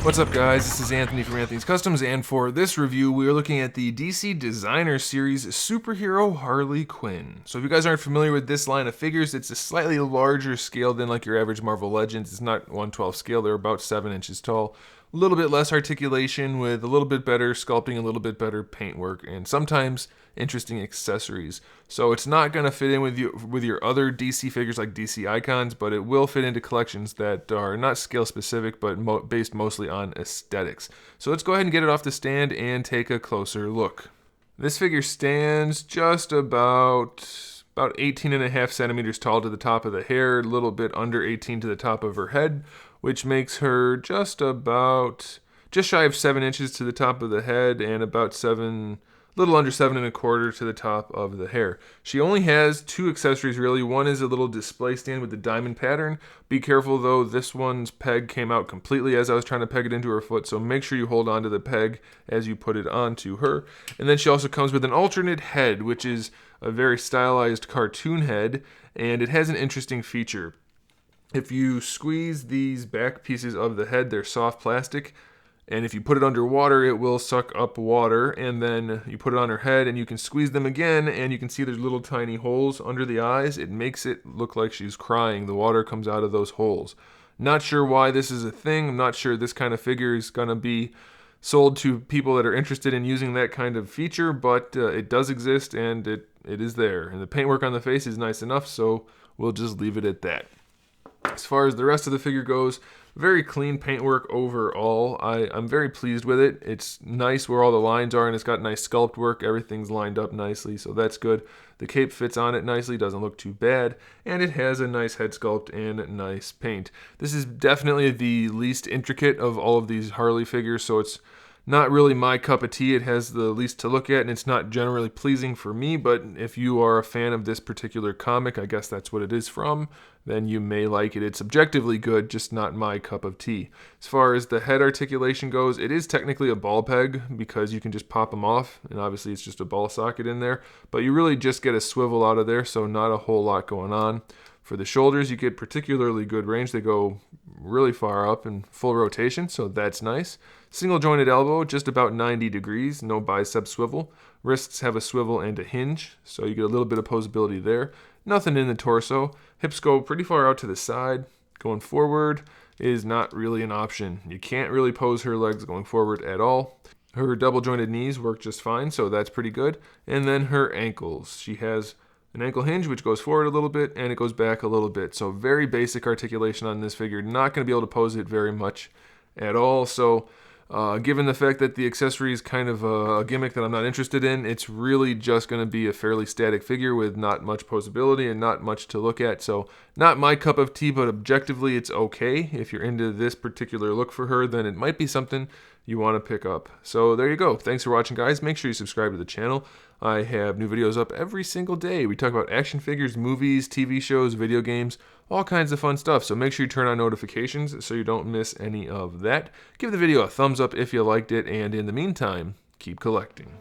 What's up guys, this is Anthony from Anthony's Customs, and for this review we are looking at the DC Designer Series superhero Harley Quinn. So if you guys aren't familiar with this line of figures, it's a slightly larger scale than like your average Marvel Legends. It's not 1/12 scale, they're about 7 inches tall. A little bit less articulation with a little bit better sculpting, a little bit better paintwork, and sometimes interesting accessories. So it's not going to fit in with your other DC figures like DC Icons, but it will fit into collections that are not scale specific, but based mostly on aesthetics. So let's go ahead and get it off the stand and take a closer look. This figure stands just about 18.5 centimeters tall to the top of the hair, a little bit under 18 to the top of her head, which makes her just shy of 7 inches to the top of the head and about little under 7.25 to the top of the hair. She only has 2 accessories really. One is a little display stand with the diamond pattern. Be careful though, this one's peg came out completely as I was trying to peg it into her foot, so make sure you hold on to the peg as you put it onto her. And then she also comes with an alternate head, which is a very stylized cartoon head, and it has an interesting feature. If you squeeze these back pieces of the head, they're soft plastic, and if you put it under water, it will suck up water, and then you put it on her head and you can squeeze them again, and you can see there's little tiny holes under the eyes. It makes it look like she's crying. The water comes out of those holes. Not sure why this is a thing. I'm not sure this kind of figure is going to be sold to people that are interested in using that kind of feature, but it does exist, and it is there. And the paintwork on the face is nice enough, so we'll just leave it at that. As far as the rest of the figure goes, very clean paintwork overall. I'm very pleased with it. It's nice where all the lines are, and it's got nice sculpt work. Everything's lined up nicely, so that's good. The cape fits on it nicely, doesn't look too bad, and it has a nice head sculpt and nice paint. This is definitely the least intricate of all of these Harley figures, so it's not really my cup of tea. It has the least to look at, and it's not generally pleasing for me, but if you are a fan of this particular comic, I guess that's what it is from, then you may like it. It's objectively good, just not my cup of tea. As far as the head articulation goes, it is technically a ball peg because you can just pop them off, and obviously it's just a ball socket in there, but you really just get a swivel out of there, so not a whole lot going on. For the shoulders, you get particularly good range. They go really far up in full rotation, so that's nice. Single jointed elbow, just about 90 degrees, no bicep swivel. Wrists have a swivel and a hinge, so you get a little bit of posability there. Nothing in the torso. Hips go pretty far out to the side. Going forward is not really an option. You can't really pose her legs going forward at all. Her double jointed knees work just fine, so that's pretty good. And then her ankles. She has an ankle hinge which goes forward a little bit and it goes back a little bit. So very basic articulation on this figure. Not going to be able to pose it very much at all. So given the fact that the accessory is kind of a gimmick that I'm not interested in, it's really just going to be a fairly static figure with not much posability and not much to look at. So not my cup of tea, but objectively it's okay. If you're into this particular look for her, then it might be something you want to pick up. So there you go. Thanks for watching, guys. Make sure you subscribe to the channel. I have new videos up every single day. We talk about action figures, movies, TV shows, video games, all kinds of fun stuff. So make sure you turn on notifications so you don't miss any of that. Give the video a thumbs up if you liked it, and in the meantime, keep collecting.